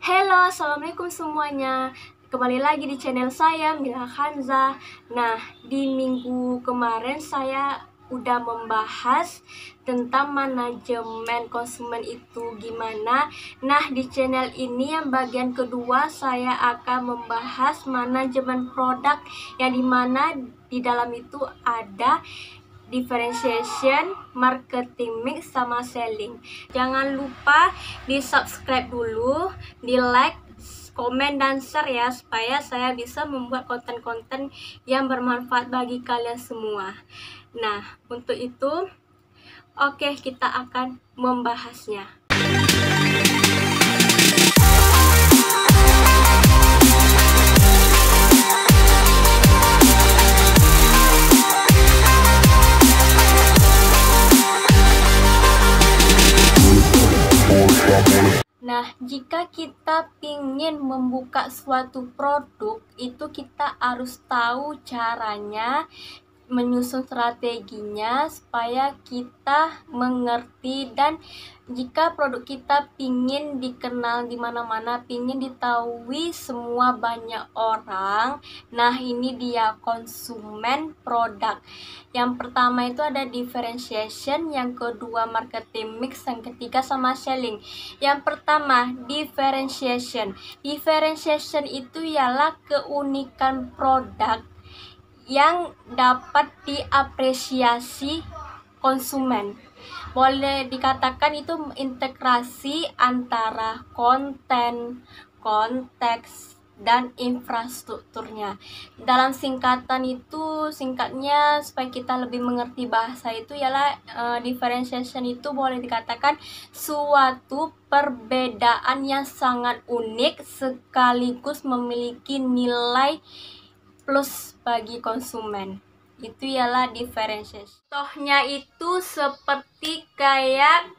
Halo, assalamualaikum semuanya. Kembali lagi di channel saya, Mila Hanza. Nah, di minggu kemarin saya udah membahas tentang manajemen konsumen itu gimana. Nah, di channel ini yang bagian kedua saya akan membahas manajemen produk, yang dimana di dalam itu ada differentiation, marketing mix, sama selling. Jangan lupa di subscribe dulu, di like, komen, dan share ya, supaya saya bisa membuat konten-konten yang bermanfaat bagi kalian semua. Nah, untuk itu, oke, kita akan membahasnya. Nah, jika kita ingin membuka suatu produk, itu kita harus tahu caranya, menyusun strateginya supaya kita mengerti. Dan jika produk kita pingin dikenal di mana-mana, pingin ditahui semua banyak orang, nah ini dia konsumen produk. Yang pertama itu ada differentiation, yang kedua marketing mix, yang ketiga sama selling. Yang pertama, differentiation. Differentiation itu ialah keunikan produk yang dapat diapresiasi konsumen. Boleh dikatakan itu integrasi antara konten, konteks, dan infrastrukturnya. Dalam singkatan itu, singkatnya supaya kita lebih mengerti bahasa itu ialah differentiation itu boleh dikatakan suatu perbedaan yang sangat unik sekaligus memiliki nilai plus bagi konsumen. Itu ialah differentiation. Contohnya itu seperti kayak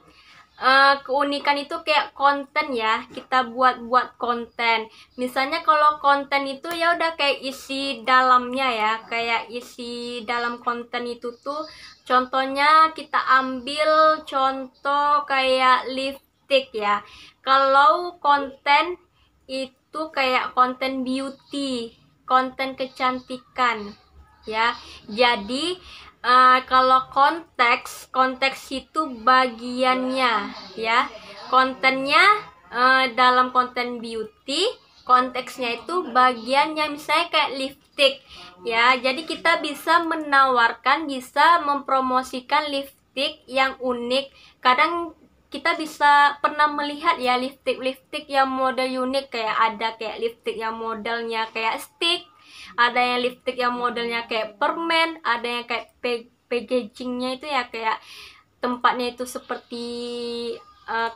keunikan itu kayak konten ya, kita buat konten. Misalnya kalau konten itu ya udah kayak isi dalamnya ya, kayak isi dalam konten itu tuh contohnya kita ambil contoh kayak lipstick ya. Kalau konten itu kayak konten beauty, konten kecantikan ya. Jadi kalau konteks itu bagiannya ya, kontennya dalam konten beauty, konteksnya itu bagiannya, misalnya kayak lipstick ya. Jadi kita bisa menawarkan, bisa mempromosikan lipstick yang unik. Kadang kita bisa pernah melihat ya lipstick yang model unik, kayak ada kayak lipstick yang modelnya kayak stick, ada yang lipstick yang modelnya kayak permen, ada yang kayak packagingnya itu ya kayak tempatnya itu seperti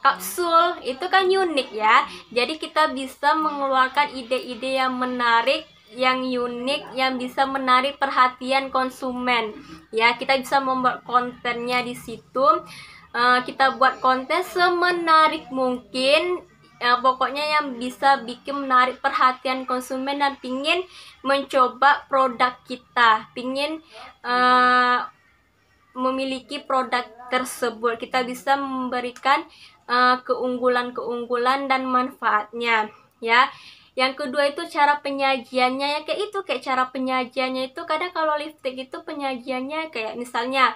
kapsul. Itu kan unik ya. Jadi kita bisa mengeluarkan ide-ide yang menarik, yang unik, yang bisa menarik perhatian konsumen ya. Kita bisa membuat kontennya di situ. Kita buat konten semenarik mungkin ya, pokoknya yang bisa bikin menarik perhatian konsumen dan pingin mencoba produk kita, pingin memiliki produk tersebut. Kita bisa memberikan keunggulan dan manfaatnya ya. Yang kedua itu cara penyajiannya ya, kayak cara penyajiannya itu kadang kalau lipstick itu penyajiannya kayak misalnya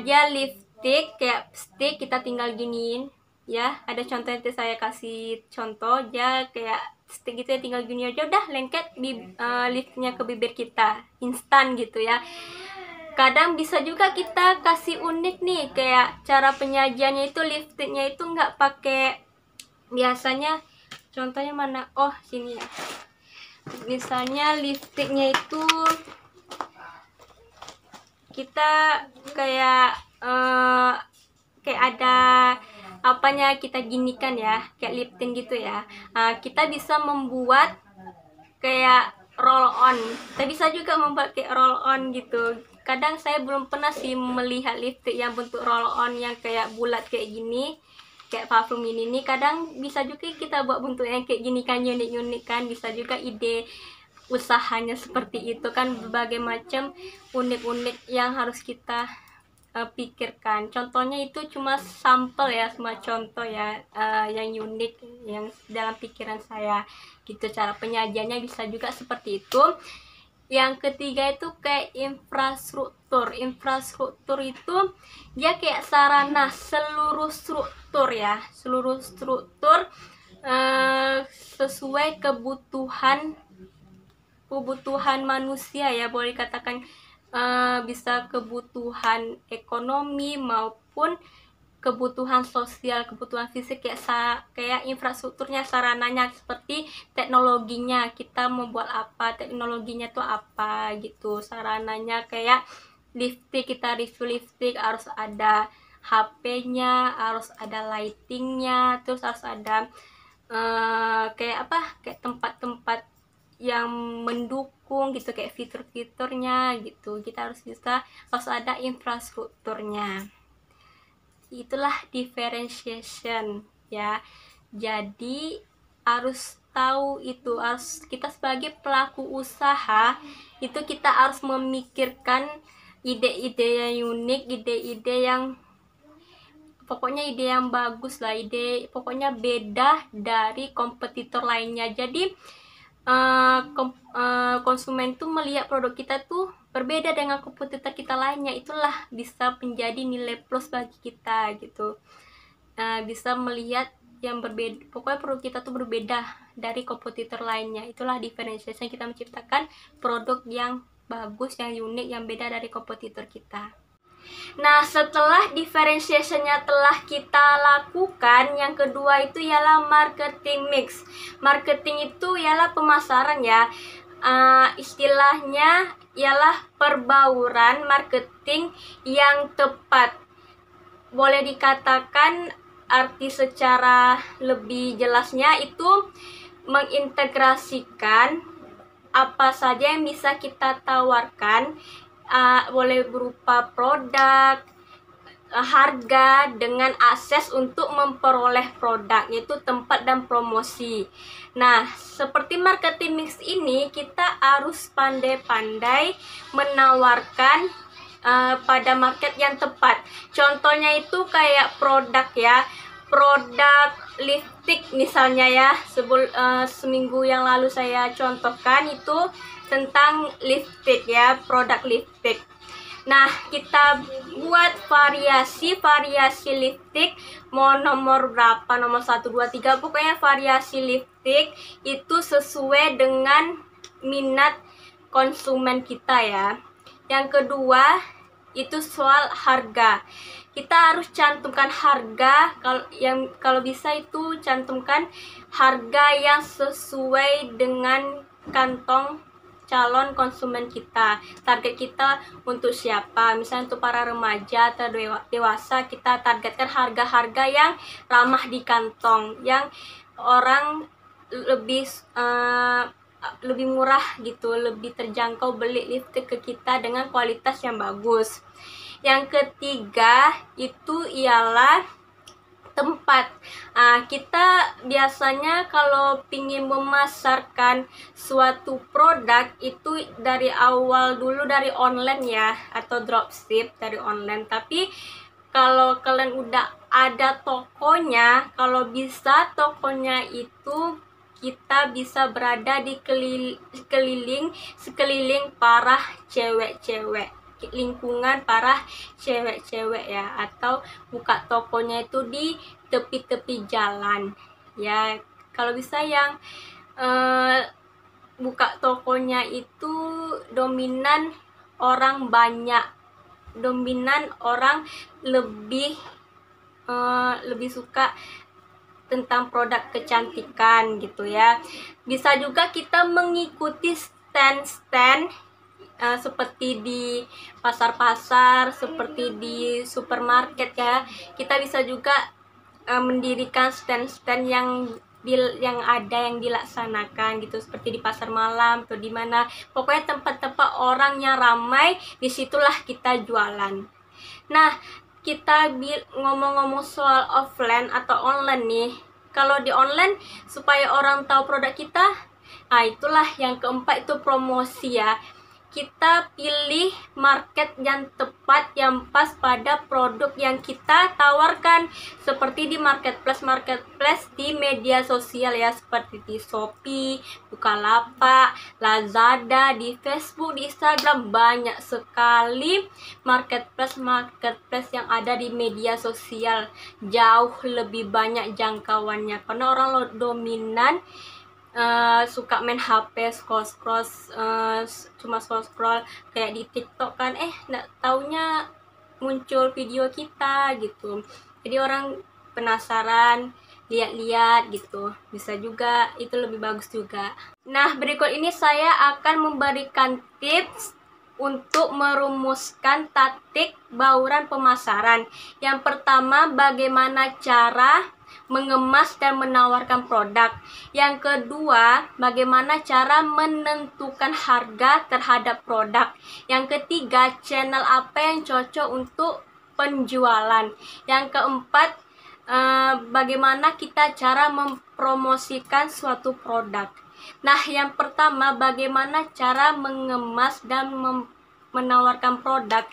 dia lipstick kayak stick, kita tinggal giniin ya. Ada contoh nanti saya kasih contoh, dia kayak stick gitu ya, tinggal gini aja udah lengket lipsticknya ke bibir kita, instan gitu ya. Kadang bisa juga kita kasih unik nih, kayak cara penyajiannya itu lipsticknya itu nggak pakai, biasanya contohnya mana, oh sini ya. Misalnya lipsticknya itu kita kayak ada apanya, kita ginikan ya, kayak lip tint gitu ya. Kita bisa membuat kayak roll on, kita bisa juga membuat kayak roll on gitu. Kadang saya belum pernah sih melihat lipstick yang bentuk roll on yang kayak bulat kayak gini, kayak parfum ini. Kadang bisa juga kita buat bentuk yang kayak gini kan, unik-unik kan. Bisa juga ide usahanya seperti itu kan, berbagai macam unik-unik yang harus kita pikirkan. Contohnya itu cuma sampel ya, cuma contoh ya, yang unik yang dalam pikiran saya gitu. Cara penyajiannya bisa juga seperti itu. Yang ketiga itu kayak infrastruktur. Infrastruktur itu dia kayak sarana seluruh struktur ya, seluruh struktur sesuai kebutuhan manusia ya, boleh katakan bisa kebutuhan ekonomi maupun kebutuhan sosial, kebutuhan fisik, kayak infrastrukturnya, sarananya, seperti teknologinya, kita membuat apa, teknologinya tuh apa gitu, sarananya kayak listrik, kita review listrik harus ada HP-nya, harus ada lightingnya, terus harus ada kayak tempat-tempat yang mendukung gitu, kayak fitur-fiturnya gitu, kita harus ada infrastrukturnya. Itulah differentiation ya. Jadi harus tahu itu, harus kita sebagai pelaku usaha itu kita harus memikirkan ide-ide yang unik, ide-ide yang pokoknya ide yang bagus lah, ide pokoknya beda dari kompetitor lainnya. Jadi konsumen tuh melihat produk kita tuh berbeda dengan kompetitor kita lainnya, itulah bisa menjadi nilai plus bagi kita gitu. Bisa melihat yang berbeda, pokoknya produk kita tuh berbeda dari kompetitor lainnya, itulah differentiation, kita menciptakan produk yang bagus, yang unik, yang beda dari kompetitor kita. Nah, setelah differentiation-nya telah kita lakukan, yang kedua itu ialah marketing mix. Marketing itu ialah pemasaran ya. Istilahnya ialah perbauran marketing yang tepat. Boleh dikatakan arti secara lebih jelasnya itu mengintegrasikan apa saja yang bisa kita tawarkan, boleh berupa produk, harga, dengan akses untuk memperoleh produk, yaitu tempat dan promosi. Nah, seperti marketing mix ini kita harus pandai-pandai menawarkan pada market yang tepat. Contohnya itu kayak produk ya, produk lipstick misalnya ya. Seminggu yang lalu saya contohkan itu tentang lipstick ya, produk lipstick. Nah, kita buat variasi lipstick, mau nomor berapa, nomor 1, 2, 3, pokoknya variasi lipstick itu sesuai dengan minat konsumen kita ya. Yang kedua itu soal harga. Kita harus cantumkan harga, kalau bisa itu cantumkan harga yang sesuai dengan kantong calon konsumen kita. Target kita untuk siapa? Misalnya untuk para remaja atau dewasa, kita targetkan harga-harga yang ramah di kantong, yang orang lebih murah gitu, lebih terjangkau beli lipstick ke kita dengan kualitas yang bagus. Yang ketiga itu ialah tempat. Kita biasanya kalau ingin memasarkan suatu produk itu dari awal dulu dari online ya, atau dropship dari online. Tapi kalau kalian udah ada tokonya, kalau bisa tokonya itu kita bisa berada di sekeliling para cewek-cewek, lingkungan para cewek-cewek ya, atau buka tokonya itu di tepi-tepi jalan ya. Kalau bisa yang buka tokonya itu dominan orang banyak, dominan orang lebih suka tentang produk kecantikan gitu ya. Bisa juga kita mengikuti stand-stand seperti di pasar-pasar, seperti di supermarket ya. Kita bisa juga mendirikan stand-stand yang dilaksanakan gitu, seperti di pasar malam atau di mana, pokoknya tempat-tempat orang yang ramai, disitulah kita jualan. Nah, kita ngomong-ngomong soal offline atau online nih. Kalau di online supaya orang tahu produk kita, itulah yang keempat itu promosi ya. kita pilih market yang tepat, yang pas pada produk yang kita tawarkan, seperti di marketplace di media sosial ya, seperti di Shopee, Bukalapak, Lazada, di Facebook, di Instagram. Banyak sekali marketplace yang ada di media sosial, jauh lebih banyak jangkauannya karena orang dominan suka main HP, scroll cuma scroll kayak di TikTok kan, nggak taunya muncul video kita gitu, jadi orang penasaran lihat-lihat gitu. Bisa juga, itu lebih bagus juga. Nah, berikut ini saya akan memberikan tips untuk merumuskan taktik bauran pemasaran. Yang pertama, bagaimana cara mengemas dan menawarkan produk. Yang kedua, bagaimana cara menentukan harga terhadap produk. Yang ketiga, channel apa yang cocok untuk penjualan. Yang keempat, bagaimana kita cara mempromosikan suatu produk. Nah, yang pertama, bagaimana cara mengemas dan menawarkan produk.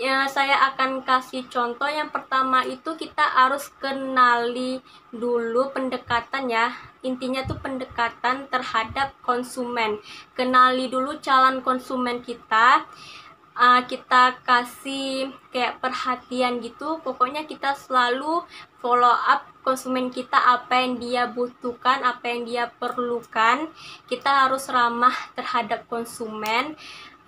Ya, saya akan kasih contoh. Yang pertama itu kita harus kenali dulu pendekatan ya. Intinya tuh pendekatan terhadap konsumen. Kenali dulu calon konsumen kita. Kita kasih kayak perhatian gitu. Pokoknya kita selalu follow up konsumen kita, apa yang dia butuhkan, apa yang dia perlukan. Kita harus ramah terhadap konsumen.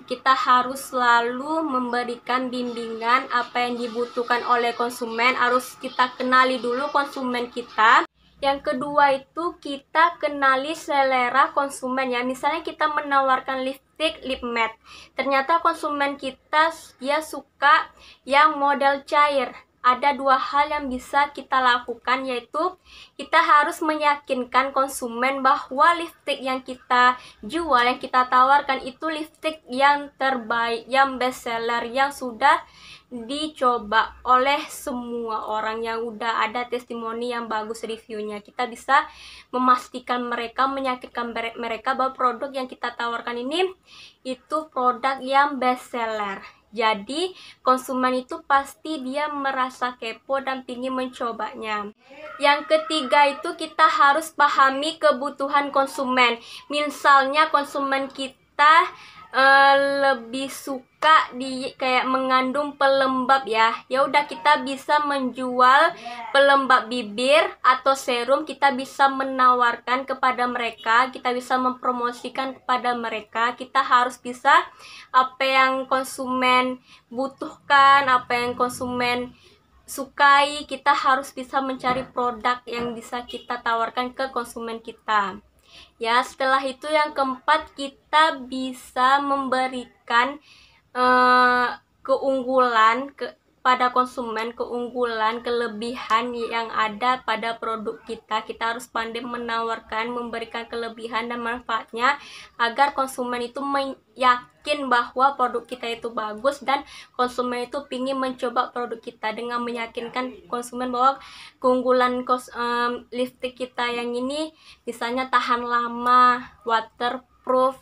Kita harus selalu memberikan bimbingan apa yang dibutuhkan oleh konsumen. Harus kita kenali dulu konsumen kita. Yang kedua itu kita kenali selera konsumen ya. Misalnya kita menawarkan lipstick, lip matte. Ternyata konsumen kita dia suka yang model cair. Ada dua hal yang bisa kita lakukan, yaitu kita harus meyakinkan konsumen bahwa lipstick yang kita jual, yang kita tawarkan itu lipstick yang terbaik, yang best seller, yang sudah dicoba oleh semua orang, yang udah ada testimoni yang bagus reviewnya. Kita bisa memastikan mereka, meyakinkan mereka bahwa produk yang kita tawarkan ini itu produk yang best seller. Jadi konsumen itu pasti dia merasa kepo dan ingin mencobanya. Yang ketiga itu kita harus pahami kebutuhan konsumen. Misalnya konsumen kita lebih suka di kayak mengandung pelembab ya. Ya udah, kita bisa menjual pelembab bibir atau serum, kita bisa menawarkan kepada mereka, kita bisa mempromosikan kepada mereka. Kita harus bisa apa yang konsumen butuhkan, apa yang konsumen sukai, kita harus bisa mencari produk yang bisa kita tawarkan ke konsumen kita. Ya, setelah itu yang keempat, kita bisa memberikan keunggulan pada konsumen, keunggulan, kelebihan yang ada pada produk kita. Kita harus pandai menawarkan, memberikan kelebihan dan manfaatnya agar konsumen itu yakin bahwa produk kita itu bagus dan konsumen itu ingin mencoba produk kita. Dengan meyakinkan konsumen bahwa keunggulan lipstick kita yang ini misalnya tahan lama, waterproof,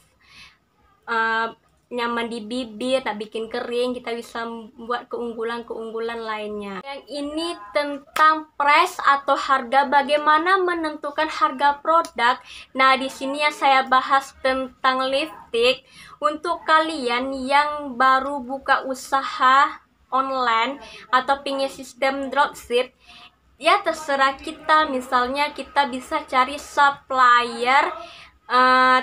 nyaman di bibir, tak bikin kering, kita bisa membuat keunggulan-keunggulan lainnya. Yang ini tentang price atau harga, bagaimana menentukan harga produk. Nah, di sini yang saya bahas tentang lipstick. Untuk kalian yang baru buka usaha online atau punya sistem dropship, ya terserah kita. Misalnya kita bisa cari supplier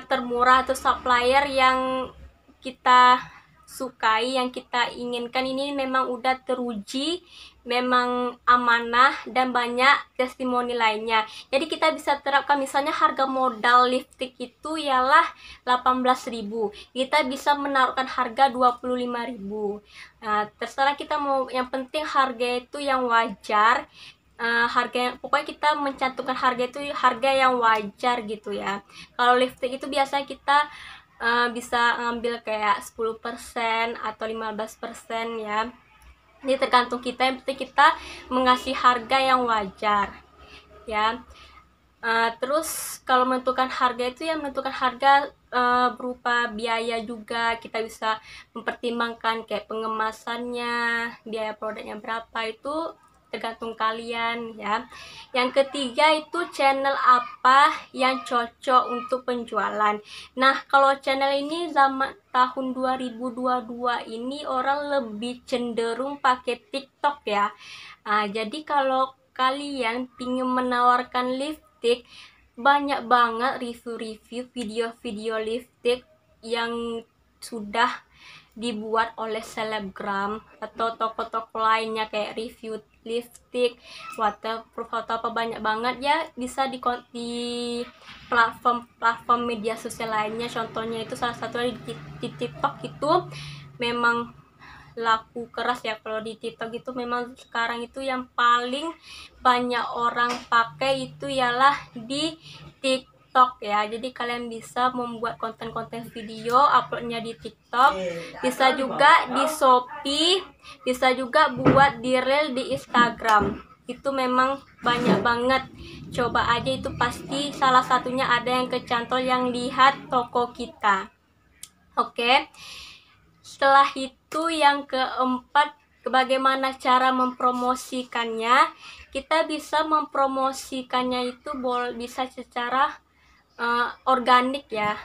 termurah atau supplier yang kita sukai, yang kita inginkan. Ini memang udah teruji, memang amanah dan banyak testimoni lainnya. Jadi kita bisa terapkan, misalnya harga modal lipstick itu ialah 18.000. Kita bisa menaruhkan harga 25.000. Nah, terserah kita mau, yang penting harga itu yang wajar. Pokoknya kita mencantumkan harga itu harga yang wajar gitu ya. Kalau lipstick itu biasanya kita bisa ngambil kayak 10% atau 15% ya. Ini tergantung kita, yang penting kita mengasih harga yang wajar ya. Terus kalau menentukan harga itu ya menentukan harga berupa biaya juga, kita bisa mempertimbangkan kayak pengemasannya, biaya produknya berapa, itu tergantung kalian ya. Yang ketiga itu channel apa yang cocok untuk penjualan. Nah, kalau channel ini zaman tahun 2022 ini orang lebih cenderung pakai TikTok ya. Jadi kalau kalian ingin menawarkan lipstick, banyak banget review-review video-video lipstick yang sudah dibuat oleh selebgram atau toko-toko lainnya kayak review lipstick, waterproof atau apa, banyak banget ya. Bisa di platform media sosial lainnya, contohnya itu salah satu di TikTok itu memang laku keras ya. Kalau di TikTok itu memang sekarang itu yang paling banyak orang pakai itu ialah di TikTok ya. Jadi kalian bisa membuat konten-konten video, uploadnya di TikTok, bisa juga di Shopee, bisa juga buat di reel di Instagram. Itu memang banyak banget. Coba aja, itu pasti salah satunya ada yang kecantol yang lihat toko kita. Oke. Setelah itu yang keempat, bagaimana cara mempromosikannya. Kita bisa mempromosikannya itu bisa secara organik ya.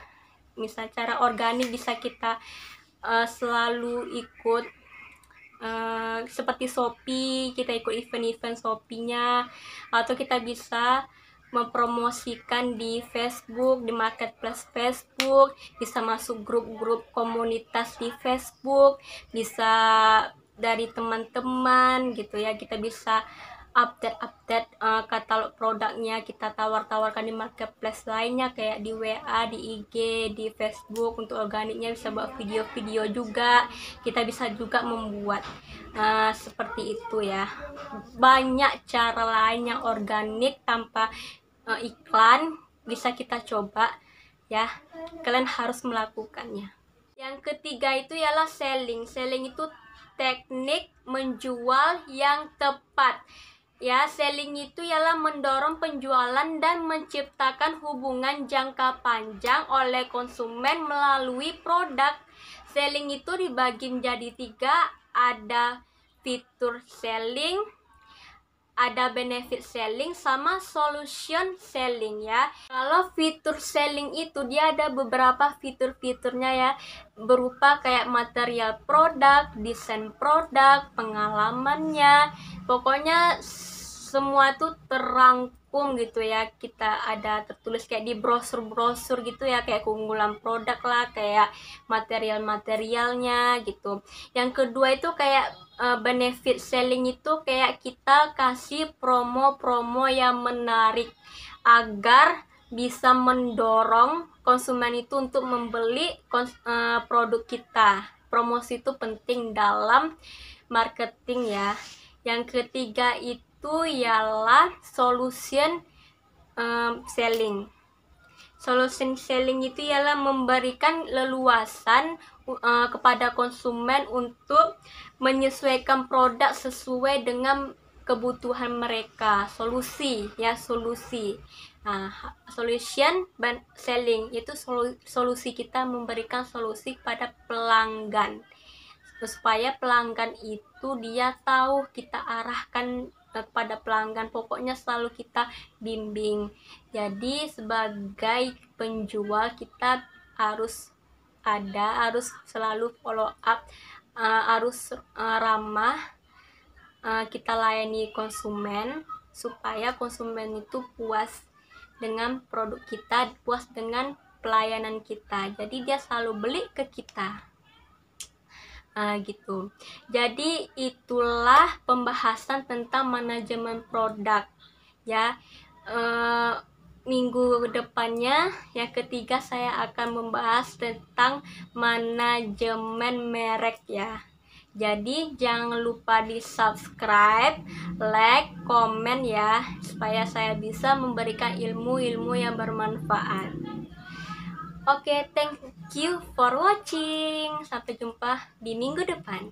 Misal cara organik bisa kita selalu ikut seperti Shopee, kita ikut event-event Shopee-nya, atau kita bisa mempromosikan di Facebook, di marketplace Facebook, bisa masuk grup-grup komunitas di Facebook, bisa dari teman-teman gitu ya. Kita bisa update katalog produknya, kita tawar-tawarkan di marketplace lainnya kayak di WA, di IG, di Facebook. Untuk organiknya bisa buat video-video juga, kita bisa juga membuat seperti itu ya. Banyak cara lain yang organik tanpa iklan bisa kita coba ya. Kalian harus melakukannya. Yang ketiga itu ialah selling. Selling itu teknik menjual yang tepat. Ya, selling itu ialah mendorong penjualan dan menciptakan hubungan jangka panjang oleh konsumen melalui produk. Selling itu dibagi menjadi 3, ada fitur selling, ada benefit selling, sama solution selling ya. Kalau fitur selling itu dia ada beberapa fitur-fiturnya ya, berupa kayak material produk, desain produk, pengalamannya, pokoknya semua tuh terangkum gitu ya. Kita ada tertulis kayak di brosur-brosur gitu ya, kayak keunggulan produk lah, kayak material-materialnya gitu. Yang kedua itu kayak benefit selling, itu kayak kita kasih promo-promo yang menarik agar bisa mendorong konsumen itu untuk membeli produk kita. Promosi itu penting dalam marketing ya. Yang ketiga itu ialah solution selling. Solution selling itu ialah memberikan leluasan kepada konsumen untuk menyesuaikan produk sesuai dengan kebutuhan mereka. Solusi ya, solusi. Solution selling itu solusi, kita memberikan solusi kepada pelanggan supaya pelanggan itu dia tahu, kita arahkan kepada pelanggan, pokoknya selalu kita bimbing. Jadi sebagai penjual kita harus selalu follow up, harus ramah, kita layani konsumen supaya konsumen itu puas dengan produk kita, puas dengan pelayanan kita, jadi dia selalu beli ke kita. Gitu. Jadi itulah pembahasan tentang manajemen produk ya. Minggu depannya yang ketiga saya akan membahas tentang manajemen merek ya. Jadi jangan lupa di subscribe, like, komen ya, supaya saya bisa memberikan ilmu-ilmu yang bermanfaat. Oke, thank you for watching. Sampai jumpa di minggu depan.